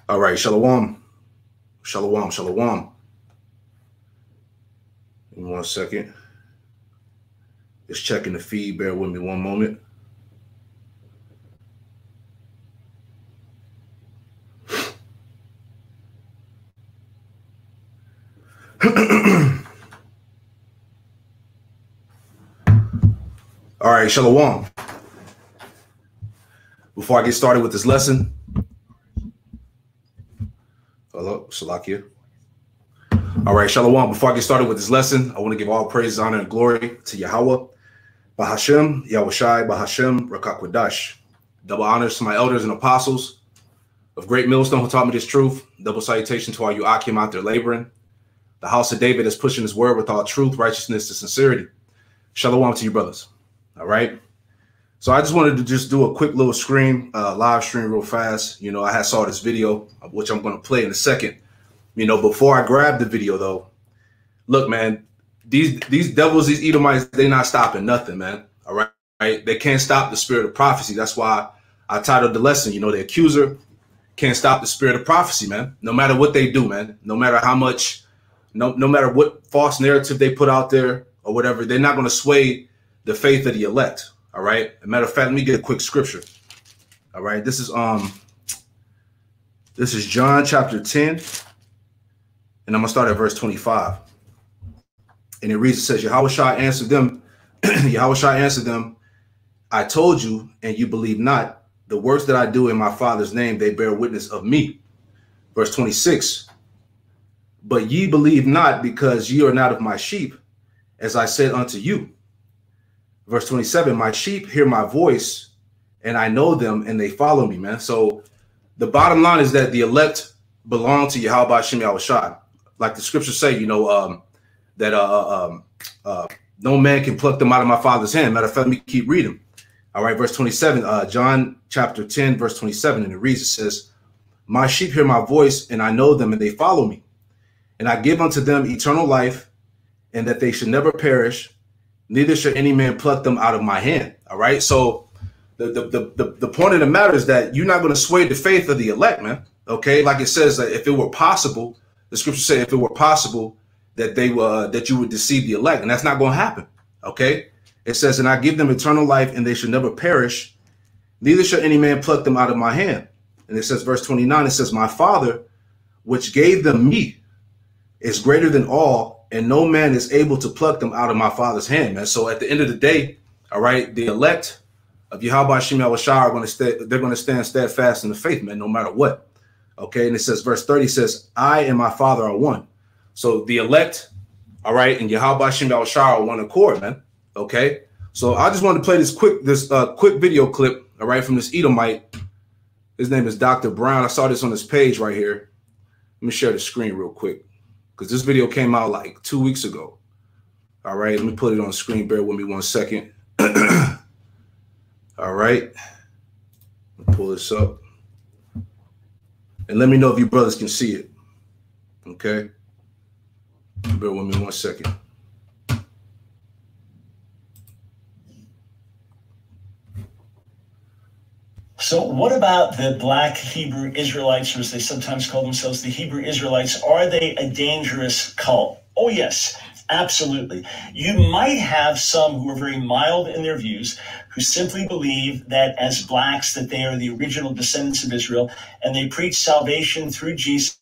All right, shalom. Shalom, shalom. Give me 1 second. Just checking the feed. Bear with me 1 moment. All right, shalom. Before I get started with this lesson, hello, Salakia. All right, shalom. Before I get started with this lesson, I want to give all praise, honor, and glory to Yahweh, Bahashem, Yahushai, Bahashem, Rakakwadash. Double honors to my elders and apostles of Great Millstone who taught me this truth. Double salutation to all you Akim out there laboring. The house of David is pushing his word with all truth, righteousness, and sincerity. Shalom to you, brothers. All right. So I just wanted to just do a quick little live stream real fast. You know, I saw this video, which I'm going to play in a second. You know, before I grab the video, though, look, man, these devils, these Edomites, they're not stopping nothing, man. All right. They can't stop the spirit of prophecy. That's why I titled the lesson, you know, the accuser can't stop the spirit of prophecy, man. No matter what they do, man, no matter how much, no matter what false narrative they put out there or whatever, they're not going to sway the faith of the elect. All right. As a matter of fact, let me get a quick scripture. All right. This is John chapter 10. And I'm going to start at verse 25. And it reads, it says, Yahushua answered them, I told you, and you believe not. The works that I do in my Father's name, they bear witness of me. Verse 26. But ye believe not, because ye are not of my sheep, as I said unto you. Verse 27, my sheep hear my voice, and I know them, and they follow me, man. So the bottom line is that the elect belong to Yahweh Shem Yahushua. Like the scriptures say, you know, no man can pluck them out of my Father's hand. Matter of fact, let me keep reading. All right, verse 27, John chapter 10, verse 27, and it reads, it says, my sheep hear my voice, and I know them, and they follow me. And I give unto them eternal life, and that they should never perish, neither should any man pluck them out of my hand. All right. So the point of the matter is that you're not going to sway the faith of the elect, man. OK, like it says that if it were possible, the scripture say if it were possible that that you would deceive the elect, and that's not going to happen. OK, it says, and I give them eternal life, and they should never perish, neither shall any man pluck them out of my hand. And it says, verse 29, it says, my Father, which gave them me, is greater than all, and no man is able to pluck them out of my Father's hand, man. So at the end of the day, all right, the elect of Yahweh Shem Yahushua are going to stand steadfast in the faith, man, no matter what. Okay, and it says, verse 30 says, I and my Father are one. So the elect, all right, and Yahweh Shem Yahushua are one accord, man. Okay, so I just wanted to play this quick video clip, all right, from this Edomite. His name is Dr. Brown. I saw this on his page right here. Let me share the screen real quick, because this video came out like 2 weeks ago. All right, let me put it on the screen. Bear with me 1 second. All right. Let me pull this up. And let me know if you brothers can see it. Okay. Bear with me 1 second. So what about the black Hebrew Israelites, or as they sometimes call themselves, the Hebrew Israelites? Are they a dangerous cult? Oh, yes, absolutely. You might have some who are very mild in their views, who simply believe that as blacks, that they are the original descendants of Israel, and they preach salvation through Jesus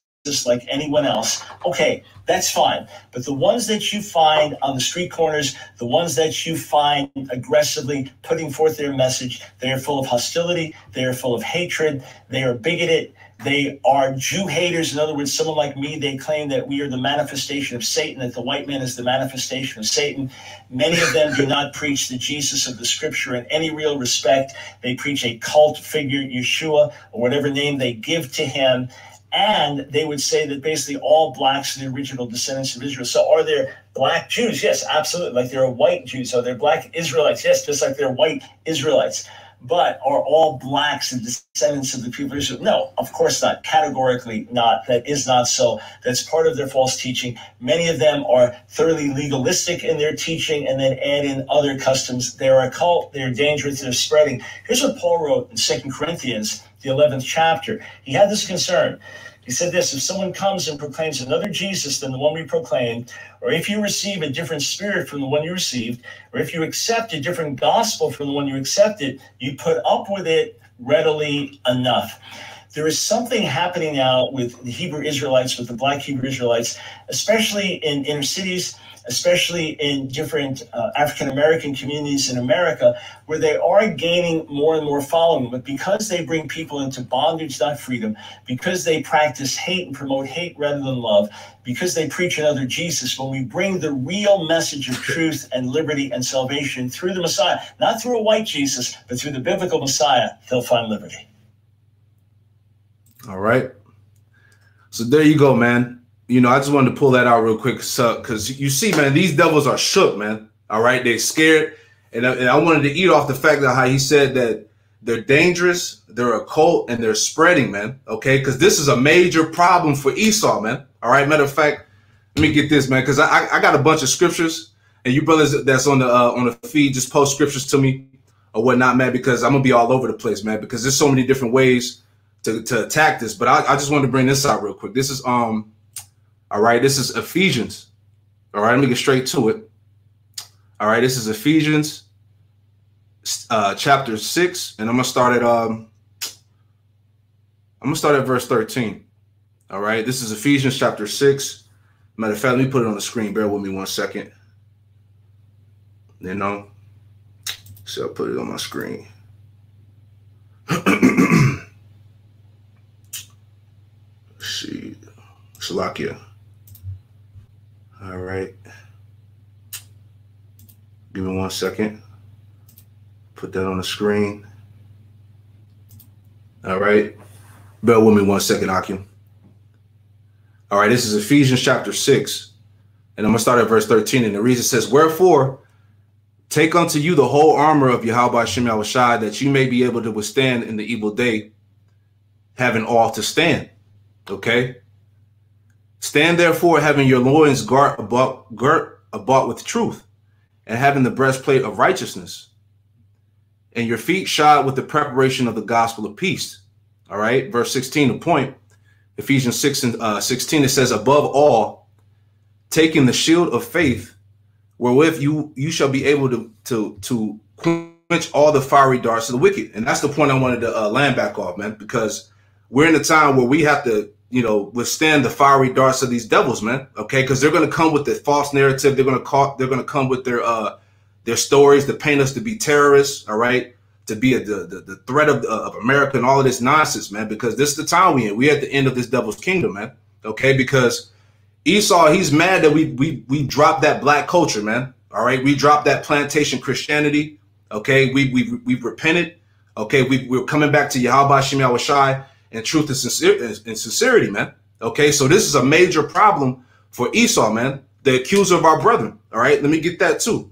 like anyone else. Okay, that's fine. But the ones that you find on the street corners, the ones that you find aggressively putting forth their message, they are full of hostility. They are full of hatred. They are bigoted. They are Jew haters. In other words, someone like me, they claim that we are the manifestation of Satan, that the white man is the manifestation of Satan. Many of them do not preach the Jesus of the scripture in any real respect. They preach a cult figure, Yeshua, or whatever name they give to him. And they would say that basically all blacks are the original descendants of Israel. So are there black Jews? Yes, absolutely. Like there are white Jews. Are there black Israelites? Yes, just like there are white Israelites. But are all blacks the descendants of the people of Israel? No, of course not. Categorically not. That is not so. That's part of their false teaching. Many of them are thoroughly legalistic in their teaching and then add in other customs. They're a cult. They're dangerous. They're spreading. Here's what Paul wrote in 2 Corinthians the 11th chapter. He had this concern. He said this: if someone comes and proclaims another Jesus than the one we proclaim, or if you receive a different spirit from the one you received, or if you accept a different gospel from the one you accepted, you put up with it readily enough. There is something happening now with the Hebrew Israelites, with the Black Hebrew Israelites, especially in inner cities, especially in different African-American communities in America, where they are gaining more and more following. But because they bring people into bondage, not freedom, because they practice hate and promote hate rather than love, because they preach another Jesus, when we bring the real message of truth and liberty and salvation through the Messiah, not through a white Jesus, but through the biblical Messiah, they'll find liberty. All right. So there you go, man. You know, I just wanted to pull that out real quick because you see, man, these devils are shook, man. All right. They're scared. And I wanted to eat off the fact that how he said that they're dangerous, they're occult, and they're spreading, man. OK, because this is a major problem for Esau, man. All right. Matter of fact, let me get this, man, because I got a bunch of scriptures, and you brothers that's on the feed, just post scriptures to me or whatnot, man, because I'm going to be all over the place, man, because there's so many different ways to attack this. But I just wanted to bring this out real quick. This is all right, this is Ephesians. All right, let me get straight to it. All right, this is Ephesians chapter 6, and I'm gonna start at verse 13. All right, this is Ephesians chapter 6. Matter of fact, let me put it on the screen. Bear with me 1 second. You know, so I'll put it on my screen. Let's see, Slovakia. All right. Give me 1 second. Put that on the screen. All right. Bear with me 1 second, Akim. All right. This is Ephesians chapter 6. And I'm going to start at verse 13. And the reason says, wherefore, take unto you the whole armor of Yahweh Shem Yahushai, that you may be able to withstand in the evil day, having all to stand. Okay. Stand therefore, having your loins girt about with truth, and having the breastplate of righteousness, and your feet shod with the preparation of the gospel of peace. All right, verse 16, the point. Ephesians 6 and 16, it says, above all, taking the shield of faith, wherewith you shall be able to quench all the fiery darts of the wicked. And that's the point I wanted to land back off, man, because we're in a time where we have to, you know, withstand the fiery darts of these devils, man. Okay, because they're going to come with the false narrative. They're going to come with their stories to paint us to be terrorists. All right, to be the threat of America and all of this nonsense, man. Because this is the time we're in. We're at the end of this devil's kingdom, man. Okay, because Esau, he's mad that we dropped that black culture, man. All right, we dropped that plantation Christianity. Okay, we've repented. Okay, we're coming back to Yahweh Shem Yahushai and truth and sincerity, man. Okay, so this is a major problem for Esau, man, the accuser of our brethren. All right, let me get that too.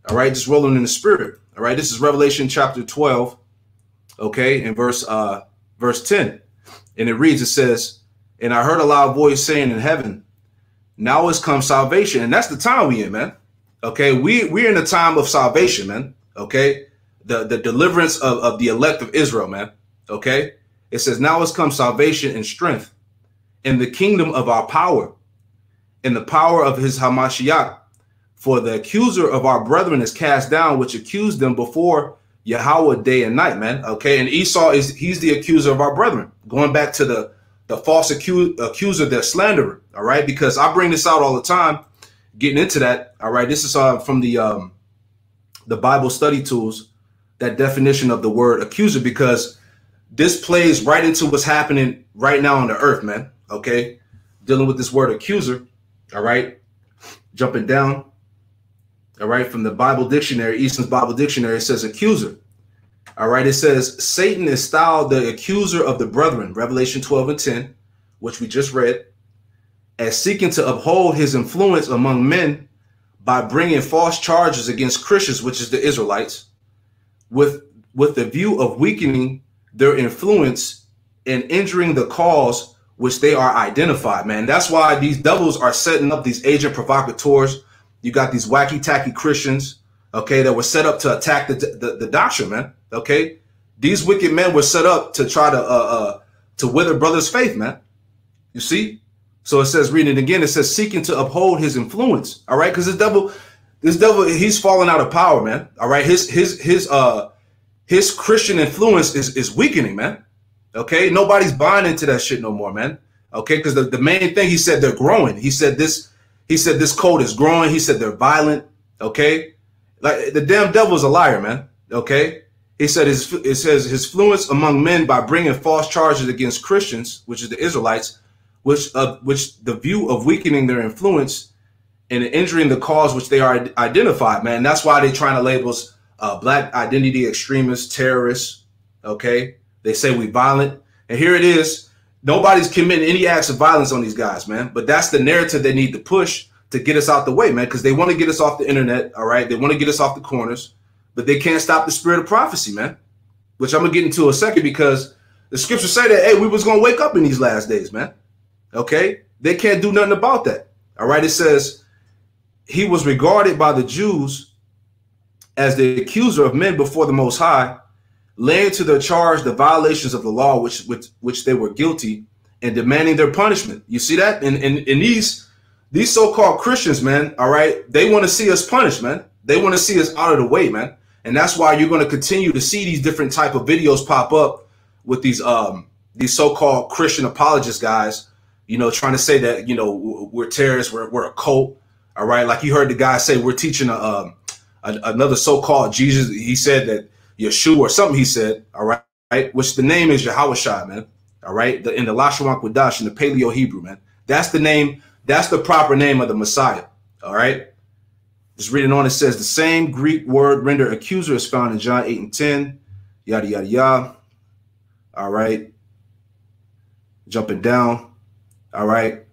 All right, just rolling in the spirit. All right, this is Revelation chapter 12, okay, and verse 10. And it reads, it says, and I heard a loud voice saying in heaven, now is come salvation. And that's the time we in, man. Okay, we're in the time of salvation, man. Okay, the deliverance of the elect of Israel, man. Okay. It says, now has come salvation and strength in the kingdom of our power, in the power of his Hamashiach. For the accuser of our brethren is cast down, which accused them before Yahweh day and night, man. Okay. And Esau he's the accuser of our brethren, going back to the false accuser, their slanderer. All right. Because I bring this out all the time, getting into that. All right. This is from the Bible study tools, that definition of the word accuser, because this plays right into what's happening right now on the earth, man. Okay. Dealing with this word accuser. All right. Jumping down. All right. From the Bible dictionary, Easton's Bible dictionary, it says accuser. All right. It says Satan is styled the accuser of the brethren, Revelation 12 and 10, which we just read, as seeking to uphold his influence among men by bringing false charges against Christians, which is the Israelites, with the view of weakening their influence and injuring the cause which they are identified, man. That's why these devils are setting up these agent provocateurs. You got these wacky tacky Christians, okay, that were set up to attack the doctrine, man. Okay, These wicked men were set up to try to wither brothers' faith, man. You see? So it says, reading it again, it says, seeking to uphold his influence. All right, because this devil, he's falling out of power, man. All right, his Christian influence is weakening, man. Okay, nobody's buying into that shit no more, man. Okay, because the main thing, he said they're growing. He said this code is growing. He said they're violent. Okay, like the damn devil's a liar, man. Okay, he said it says his influence among men by bringing false charges against Christians, which is the Israelites, which the view of weakening their influence and injuring the cause which they are identified, man. That's why they're trying to label us black identity extremists, terrorists. Okay, they say we violent, and here it is. Nobody's committing any acts of violence on these guys, man. But that's the narrative they need to push to get us out the way, man, because they want to get us off the internet. All right, they want to get us off the corners, but they can't stop the spirit of prophecy, man. Which I'm gonna get into in a second, because the scriptures say that, hey, we was gonna wake up in these last days, man. Okay, they can't do nothing about that. All right, it says he was regarded by the Jews as the accuser of men before the Most High, laying to their charge the violations of the law which they were guilty, and demanding their punishment. You see that? And these so-called Christians, man, all right, they want to see us punished, man. They want to see us out of the way, man. And that's why you're going to continue to see these different type of videos pop up with these so-called Christian apologist guys, you know, trying to say that, you know, we're terrorists, we're a cult. All right. Like you heard the guy say, we're teaching another so-called Jesus. He said that Yeshua or something he said, all right, which the name is Yahushua, man. All right, in the Lashon Kodash, in the Paleo Hebrew, man. That's the name, that's the proper name of the Messiah. All right. Just reading on, it says the same Greek word rendered accuser is found in John 8 and 10. Yada, yada, yada. All right. Jumping down. All right.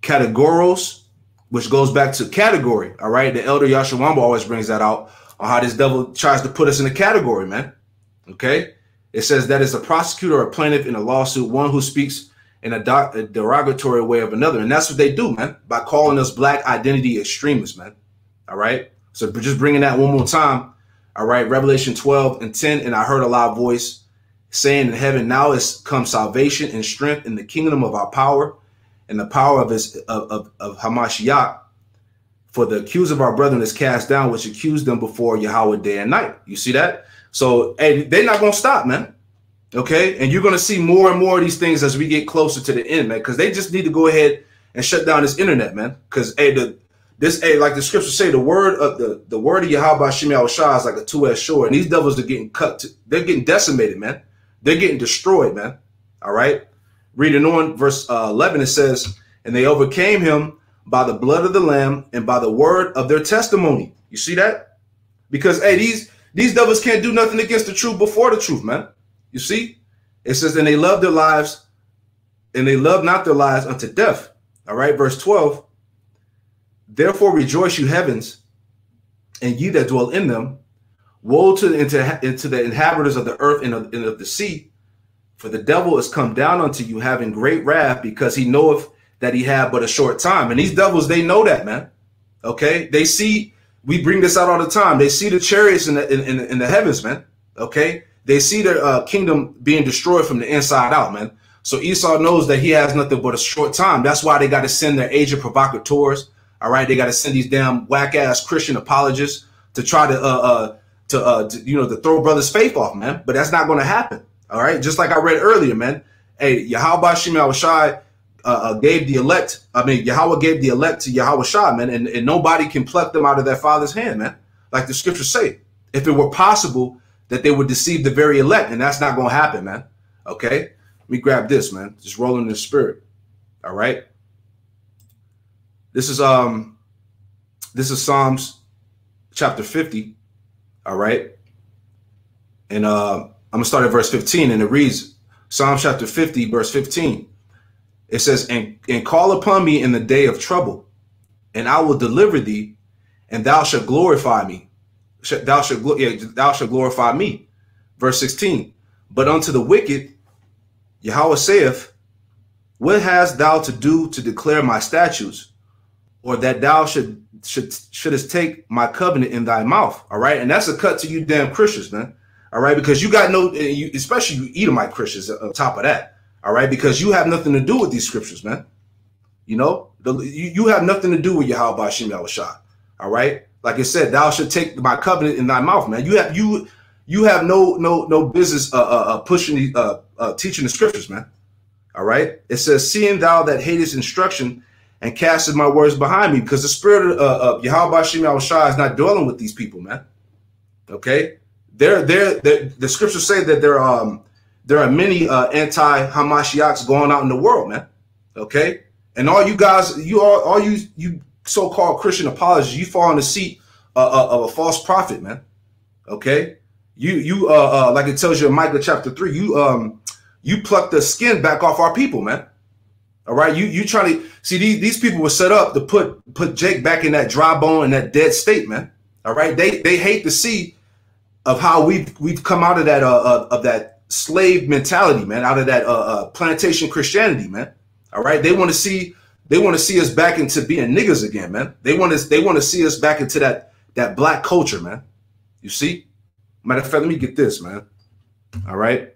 Categoros, which goes back to category. All right. The elder Yashawamba always brings that out on how this devil tries to put us in a category, man. Okay. It says that is a prosecutor or a plaintiff in a lawsuit, one who speaks in a derogatory way of another. And that's what they do, man, by calling us black identity extremists, man. All right. So just bringing that one more time. All right. Revelation 12 and 10. And I heard a loud voice saying in heaven, now is come salvation and strength in the kingdom of our power and the power of Hamashiach. For the accuser of our brethren is cast down, which accused them before Yahweh day and night. You see that? So, hey, they're not going to stop, man. Okay. And you're going to see more and more of these things as we get closer to the end, man, because they just need to go ahead and shut down this internet, man. Because, hey, like the scriptures say, the word of Yahweh Shem Yahushua is like a two-edged sword, and these devils are getting they're getting decimated, man. They're getting destroyed, man. All right. Reading on verse 11, it says, and they overcame him by the blood of the Lamb and by the word of their testimony. You see that? Because, hey, these devils can't do nothing against the truth before the truth, man. You see? It says, and they love their lives, and they love not their lives unto death. All right, verse 12. Therefore rejoice, you heavens, and ye that dwell in them. Woe to the inhabitants of the earth and of the sea, for the devil is come down unto you, having great wrath, because he knoweth that he had but a short time. And these devils, they know that, man. Okay, they see, we bring this out all the time. They see the chariots in the heavens, man. Okay, they see their kingdom being destroyed from the inside out, man. So Esau knows that he has nothing but a short time. That's why they got to send their agent provocateurs. All right, they got to send these damn whack ass Christian apologists to try to throw brothers' faith off, man. But that's not going to happen. All right, just like I read earlier, man. Hey, Yahweh Shem Yahushua gave the elect. I mean, Yahweh gave the elect to Yahushua, man, and nobody can pluck them out of their father's hand, man. Like the scriptures say, if it were possible that they would deceive the very elect, and that's not going to happen, man. Okay, let me grab this, man. Just rolling in the spirit. All right. This is Psalms chapter 50. All right. And I'm gonna start at verse 15, and it reads, Psalm chapter 50, verse 15. It says, and call upon me in the day of trouble, and I will deliver thee, and thou shalt glorify me. Thou shalt glorify me. Verse 16. But unto the wicked, Yahweh saith, what hast thou to do to declare my statutes, or that thou shouldest take my covenant in thy mouth? All right. And that's a cut to you damn Christians, man. All All right, because you got no, especially you Edomite Christians on top of that. All right, because you have nothing to do with these scriptures, man. You know, you have nothing to do with Yahweh Hashem Yahushua. All right, like I said, thou should take my covenant in thy mouth, man. You have no business pushing teaching the scriptures, man. All right, it says, seeing thou that hatest instruction and casteth my words behind me, because the spirit of Yahweh Hashem Yahushua is not dwelling with these people, man. Okay, the scriptures say that there are many anti-Hamashiachs going out in the world, man. Okay, and all you guys, all you so-called Christian apologists, you fall in the seat of a false prophet, man. Okay, you like it tells you in Micah chapter 3, you pluck the skin back off our people, man. All right, you try to see these people were set up to put Jake back in that dry bone and that dead state, man. All right, they hate to see of how we've come out of that slave mentality, man, out of that plantation Christianity, man. All right, they want to see us back into being niggas again, man. They want to see us back into that black culture, man. You see, matter of fact, let me get this, man. All right,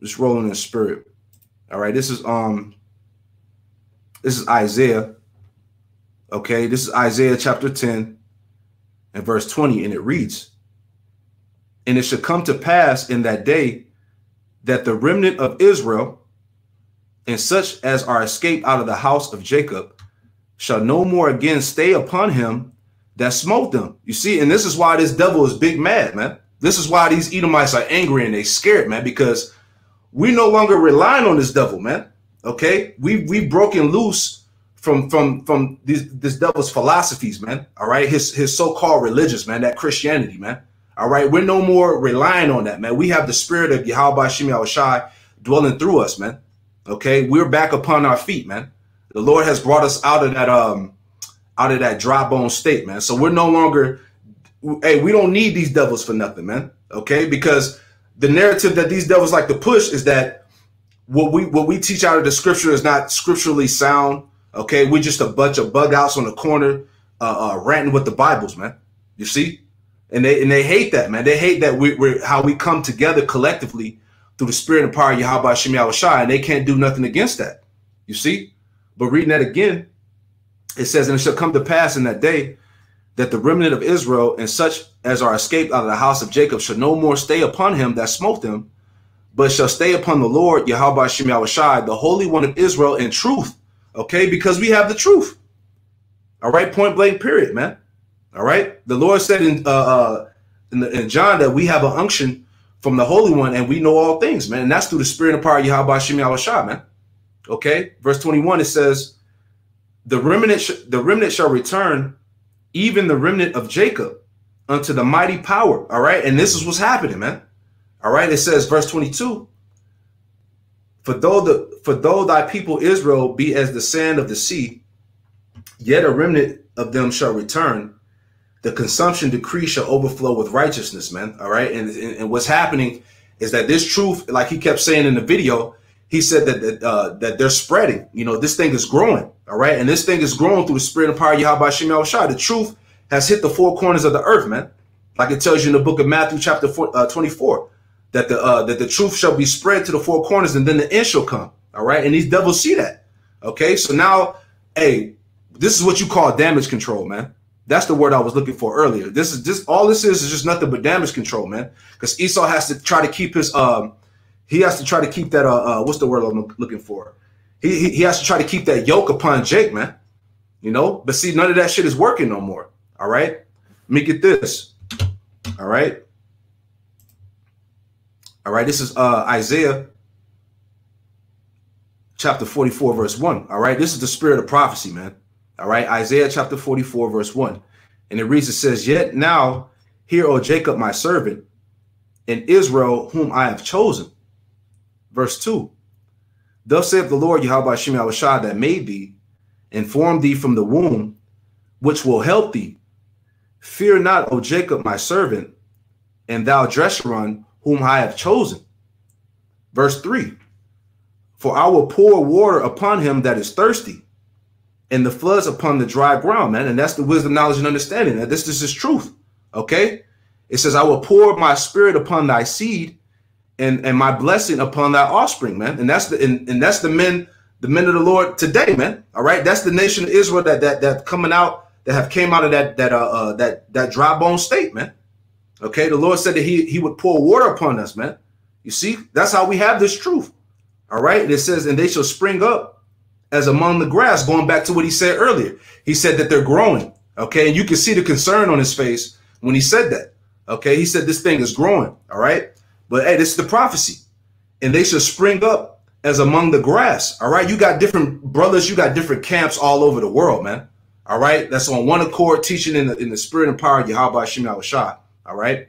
just rolling in spirit. All right, this is Isaiah. Okay, this is Isaiah chapter 10 and verse 20, and it reads, and it shall come to pass in that day that the remnant of Israel and such as are escaped out of the house of Jacob shall no more again stay upon him that smote them. You see, and this is why this devil is big mad, man. This is why these Edomites are angry and they scared, man, because we no longer relying on this devil, man. Okay, we've broken loose from this devil's philosophies, man. All right, his so-called religious, man, that Christianity, man. All right, we're no more relying on that, man. We have the spirit of Yahweh Hashem Yahushua dwelling through us, man. Okay, we're back upon our feet, man. The Lord has brought us out of that dry bone state, man. So we're no longer, hey, we don't need these devils for nothing, man. Okay, because the narrative that these devils like to push is that what we teach out of the scripture is not scripturally sound. Okay, we're just a bunch of bug outs on the corner ranting with the Bibles, man. You see, and they hate that, man. They hate that we're how we come together collectively through the spirit and power of Yahweh Hashem Yahushua, and they can't do nothing against that. You see, but reading that again, it says, and it shall come to pass in that day that the remnant of Israel and such as are escaped out of the house of Jacob shall no more stay upon him that smote them, but shall stay upon the Lord Yahweh Hashem Yahushua, the Holy One of Israel, in truth. Okay, because we have the truth. All right, point blank, period, man. All right, the Lord said in John that we have an unction from the Holy One, and we know all things, man. And that's through the spirit and power of Yahweh Hashem Yahushua, man. Okay, verse 21, it says, the remnant shall return, even the remnant of Jacob, unto the mighty power. All right, and this is what's happening, man. All right, it says, verse 22, for though thy people Israel be as the sand of the sea, yet a remnant of them shall return. The consumption decree shall overflow with righteousness, man. All right, and what's happening is that this truth, like he kept saying in the video, he said that they're spreading. You know, this thing is growing. All right, and this thing is growing through the spirit and power of Yahweh Hashem Yahushua. The truth has hit the four corners of the earth, man. Like it tells you in the book of Matthew, chapter 24, that the truth shall be spread to the four corners, and then the end shall come. All right, and these devils see that. Okay, so now, hey, this is what you call damage control, man. That's the word I was looking for earlier. This is just nothing but damage control, man. Because Esau has to try to keep his he has to try to keep that what's the word I'm looking for? He has to try to keep that yoke upon Jake, man. You know, but see, none of that shit is working no more. All right, let me get this. All right. All right, this is Isaiah chapter 44, verse 1. All right, this is the spirit of prophecy, man. All right, Isaiah chapter 44, verse 1. And it reads, it says, yet now hear, O Jacob, my servant, and Israel, whom I have chosen. Verse 2. Thus saith the Lord Yahweh Hashem Yahushua that made thee, and formed thee from the womb, which will help thee. Fear not, O Jacob, my servant, and thou Jeshurun, whom I have chosen. Verse 3. For I will pour water upon him that is thirsty, and the floods upon the dry ground, man. And that's the wisdom, knowledge, and understanding. Now, this is truth. Okay. It says, I will pour my spirit upon thy seed and my blessing upon thy offspring, man. And that's the men of the Lord today, man. All right. That's the nation of Israel that coming out, that have came out of that dry bone state, man. Okay. The Lord said that he would pour water upon us, man. You see, that's how we have this truth. All right. And it says, and they shall spring up as among the grass, going back to what he said earlier. He said that they're growing. Okay. And you can see the concern on his face when he said that. Okay. He said this thing is growing. All right. But hey, this is the prophecy. And they shall spring up as among the grass. All right. You got different brothers. You got different camps all over the world, man. All right. That's on one accord, teaching in the spirit and power of Yahweh Shem Yahushua. All right.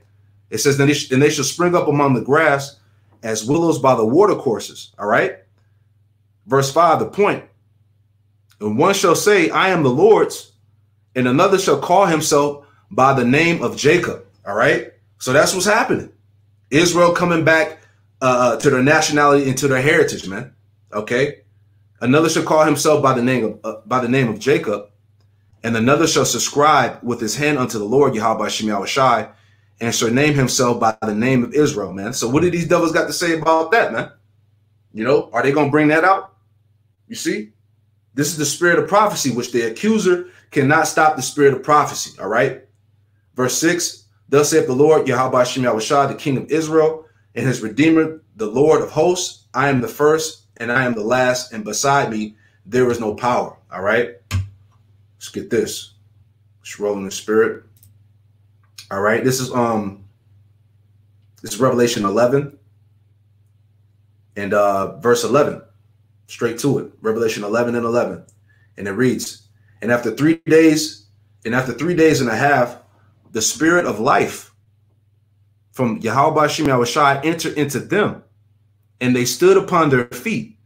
It says, then they shall spring up among the grass as willows by the water courses. All right. Verse 5, the point. And one shall say, I am the Lord's, and another shall call himself by the name of Jacob. All right. So that's what's happening. Israel coming back to their nationality and to their heritage, man. Okay. Another shall call himself by the name of Jacob, and another shall subscribe with his hand unto the Lord Yahweh Shem Yahushai, and shall name himself by the name of Israel, man. So what do these devils got to say about that, man? You know, are they going to bring that out? You see, this is the spirit of prophecy, which the accuser cannot stop the spirit of prophecy. All right. Verse 6, thus saith the Lord Yahweh Shem Yahushua, the King of Israel, and his Redeemer, the Lord of hosts. I am the first and I am the last, and beside me there is no power. All right. Let's get this. Let's roll in the spirit. All right. This is Revelation 11 and verse 11. Straight to it. Revelation 11 and 11. And it reads, and after 3 days and a half, the spirit of life from Yahweh Shem Yahushai entered into them, and they stood upon their feet,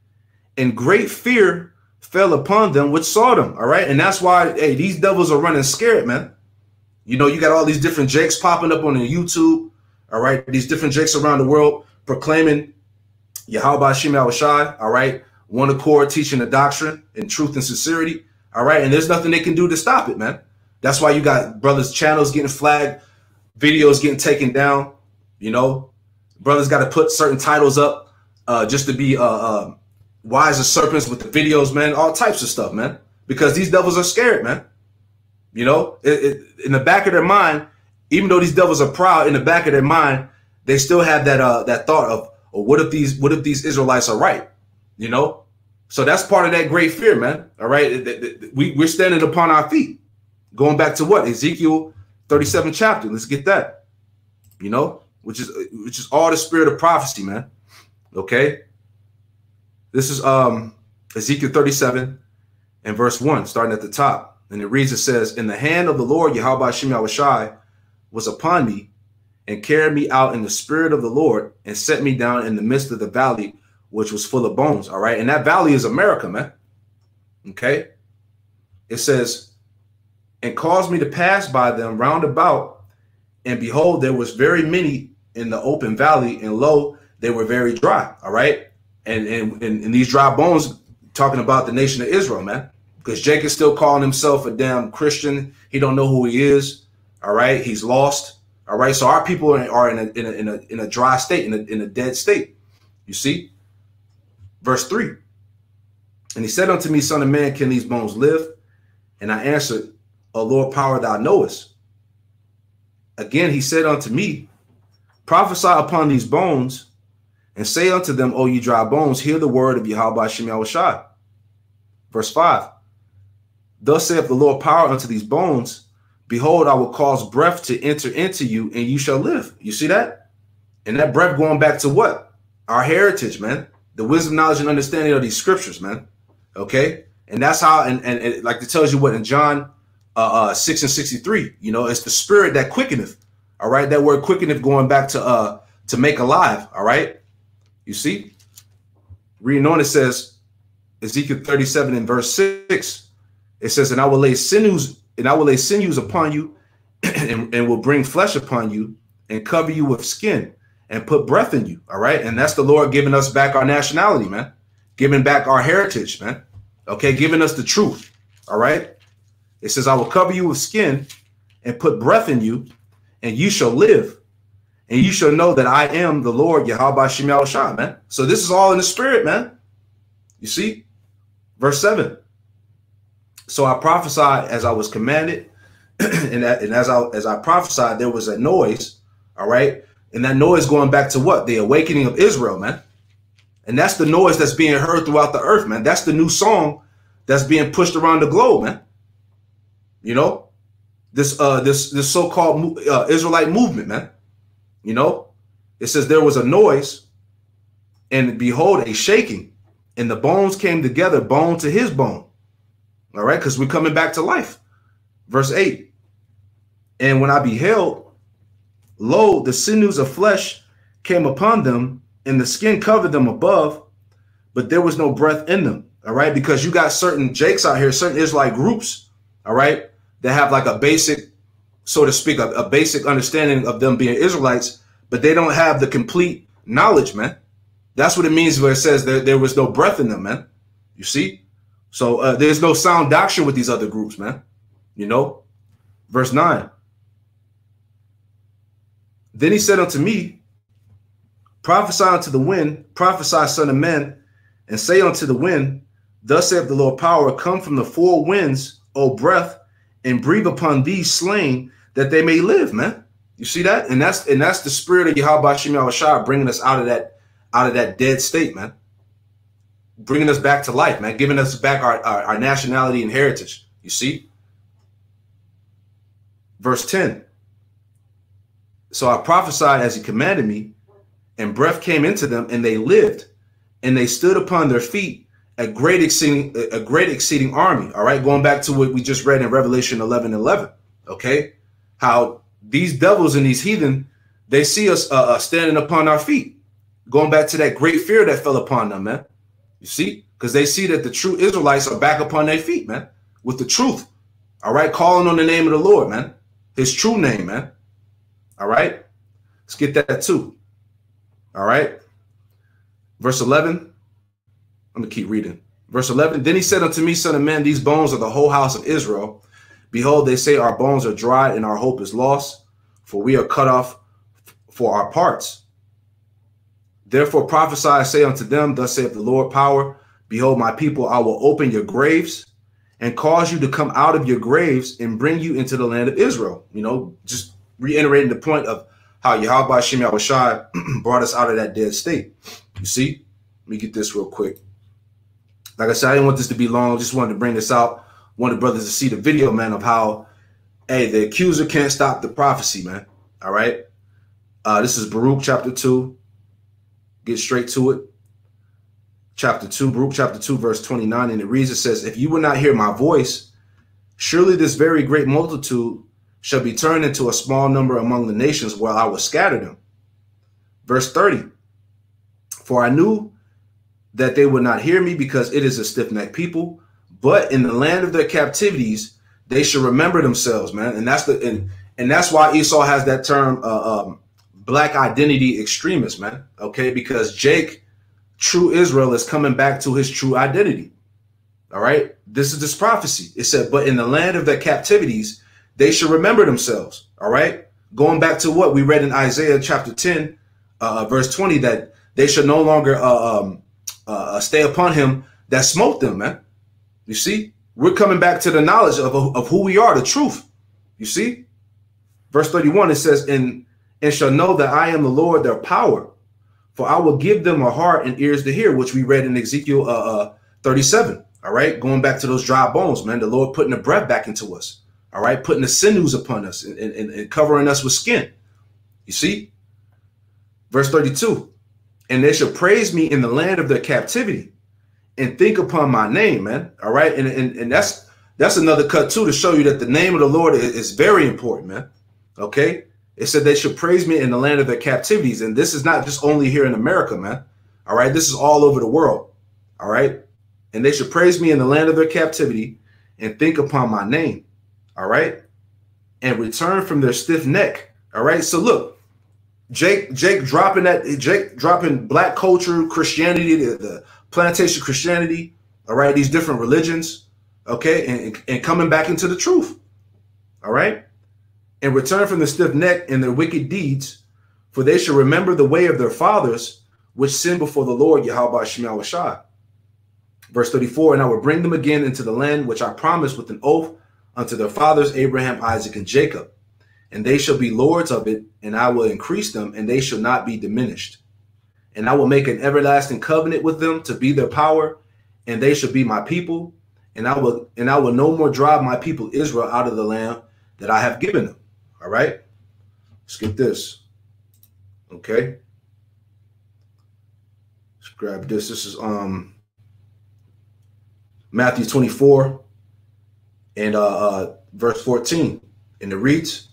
and great fear fell upon them which saw them. All right. And that's why, hey, these devils are running scared, man. You know, you got all these different jakes popping up on the YouTube. All right. These different jakes around the world proclaiming Yahweh Shem Yahushai. All right. One accord, teaching the doctrine in truth and sincerity. All right. And there's nothing they can do to stop it, man. That's why you got brothers' channels getting flagged, videos getting taken down. You know, brothers got to put certain titles up just to be wise as serpents with the videos, man. All types of stuff, man. Because these devils are scared, man. You know, in the back of their mind, even though these devils are proud, in the back of their mind, they still have that thought of, oh, what if these Israelites are right? You know, so that's part of that great fear, man. All right, we're standing upon our feet. Going back to what? Ezekiel 37 chapter. Let's get that. You know, which is all the spirit of prophecy, man. Okay. This is Ezekiel 37 and verse 1, starting at the top. And it reads, it says, and the hand of the Lord Yahweh Shem Yahushai was upon me, and carried me out in the spirit of the Lord, and set me down in the midst of the valley, which was full of bones. All right. And that valley is America, man. Okay. It says, and caused me to pass by them round about, and behold, there was very many in the open valley, and lo, they were very dry. All right. And these dry bones, talking about the nation of Israel, man, because Jake is still calling himself a damn Christian. He don't know who he is. All right. He's lost. All right. So our people are in a dry state, in a dead state. You see, verse 3. And he said unto me, son of man, can these bones live? And I answered, O Lord, power thou knowest. Again, he said unto me, prophesy upon these bones, and say unto them, O ye dry bones, hear the word of Yahweh Shem Yahushai. Verse 5. Thus saith the Lord power unto these bones, behold, I will cause breath to enter into you, and you shall live. You see that? And that breath going back to what? Our heritage, man. The wisdom, knowledge, and understanding of these scriptures, man. Okay? And that's how, and like it tells you what in John 6 and 63, you know, it's the spirit that quickeneth. All right. That word quickeneth going back to make alive. All right. You see, reading on, it says Ezekiel 37 and verse 6. It says, and I will lay sinews upon you and will bring flesh upon you and cover you with skin and put breath in you. All right. And that's the Lord giving us back our nationality, man. Giving back our heritage, man. Okay. Giving us the truth. All right. It says, I will cover you with skin and put breath in you and you shall live, and you shall know that I am the Lord Yahweh Shem Yahushua, man. So this is all in the spirit, man. You see? Verse 7. So I prophesied as I was commanded, and as I prophesied, there was a noise, all right? And that noise going back to what? The awakening of Israel, man. And that's the noise that's being heard throughout the earth, man. That's the new song that's being pushed around the globe, man. You know, this so-called Israelite movement, man. You know, it says there was a noise, and behold, a shaking, and the bones came together, bone to his bone. All right, because we're coming back to life. Verse 8. And when I beheld, lo, the sinews of flesh came upon them, and the skin covered them above, but there was no breath in them. All right, because you got certain Jakes out here, certain Israelite groups, all right, that have like a basic, so to speak, a basic understanding of them being Israelites, but they don't have the complete knowledge, man. That's what it means where it says there was no breath in them, man. You see? So there's no sound doctrine with these other groups, man. You know? Verse 9. Then he said unto me, prophesy unto the wind, prophesy, son of man, and say unto the wind, thus saith the Lord power, come from the four winds, O breath, and breathe upon these slain, that they may live, man. You see that? And that's the spirit of Yahweh Shem Yahushua bringing us out of that dead state, man. Bringing us back to life, man. Giving us back our nationality and heritage. You see? Verse 10. So I prophesied as he commanded me, and breath came into them, and they lived, and they stood upon their feet, a great exceeding army. All right, going back to what we just read in Revelation 11:11. Okay, how these devils and these heathen, they see us standing upon our feet, going back to that great fear that fell upon them, man. You see, because they see that the true Israelites are back upon their feet, man, with the truth. All right, calling on the name of the Lord, man, his true name, man. All right, let's get that too. All right, verse 11. I'm going to keep reading. Verse 11, then he said unto me, son of man, these bones are the whole house of Israel. Behold, they say our bones are dried and our hope is lost, for we are cut off for our parts. Therefore prophesy, say unto them, thus saith the Lord power, behold, my people, I will open your graves and cause you to come out of your graves and bring you into the land of Israel. You know, just reiterating the point of how Yahweh Shem Yahushua brought us out of that dead state. You see, let me get this real quick. Like I said, I didn't want this to be long. Just wanted to bring this out. Wanted brothers to see the video, man, of how, hey, the accuser can't stop the prophecy, man. All right. This is Baruch chapter 2. Get straight to it. Chapter 2, Baruch chapter 2, verse 29. And it reads, it says, if you will not hear my voice, surely this very great multitude shall be turned into a small number among the nations where I will scatter them. Verse 30. For I knew that they would not hear me because it is a stiff-necked people, but in the land of their captivities, they should remember themselves, man. And that's and that's why Esau has that term, black identity extremist, man. Okay, because Jake, true Israel, is coming back to his true identity. All right, this is this prophecy. It said, but in the land of their captivities, they should remember themselves. All right, going back to what we read in Isaiah chapter 10, verse 20, that they should no longer stay upon him that smote them, man. You see, we're coming back to the knowledge of who we are, the truth. You see, verse 31, it says, and shall know that I am the Lord, their power, for I will give them a heart and ears to hear, which we read in Ezekiel 37. All right, going back to those dry bones, man, the Lord putting the breath back into us. All right, putting the sinews upon us and covering us with skin. You see, verse 32. And they shall praise me in the land of their captivity and think upon my name, man. All right. And that's another cut, too, to show you that the name of the Lord is very important, man. OK, it said they should praise me in the land of their captivities. And this is not just only here in America, man. All right. This is all over the world. All right. And they should praise me in the land of their captivity and think upon my name. All right. And return from their stiff neck. All right. So, look. Jake dropping black culture, Christianity, the plantation Christianity, all right, these different religions, okay, and coming back into the truth, all right, and return from the stiff neck and their wicked deeds, for they shall remember the way of their fathers, which sinned before the Lord, Yahweh Shem Shai. Verse 34, and I will bring them again into the land which I promised with an oath unto their fathers, Abraham, Isaac, and Jacob. And they shall be lords of it, and I will increase them, and they shall not be diminished. And I will make an everlasting covenant with them to be their power, and they shall be my people. And I will no more drive my people Israel out of the land that I have given them. All right. Skip this. Okay. Let's grab this. This is Matthew 24 and verse 14. And it reads,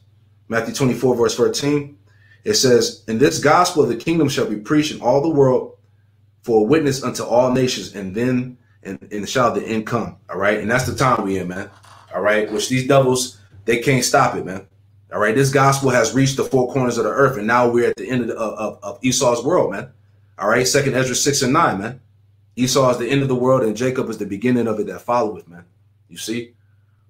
Matthew 24, verse 14. It says, and this gospel of the kingdom shall be preached in all the world for a witness unto all nations, and then and shall the end come. All right. And that's the time we in, man. All right. Which these devils, they can't stop it, man. All right. This gospel has reached the four corners of the earth, and now we're at the end of Esau's world, man. All right. 2nd Ezra 6 and 9, man. Esau is the end of the world, and Jacob is the beginning of it that followeth, man. You see?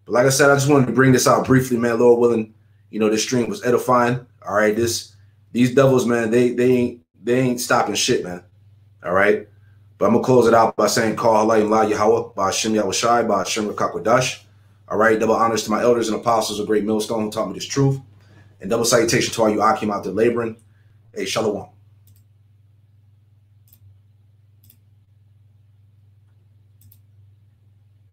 But like I said, I just wanted to bring this out briefly, man. Lord willing, you know, this stream was edifying. All right. These devils, man, they ain't stopping shit, man. All right. But I'm going to close it out by saying, Call Halayim La Yahweh, by Hashem Yahweh Shai, by Hashem Rakakwadash. All right. Double honors to my elders and apostles, a great millstone who taught me this truth. And double salutation to all you Akim out there laboring. Hey, Shalom.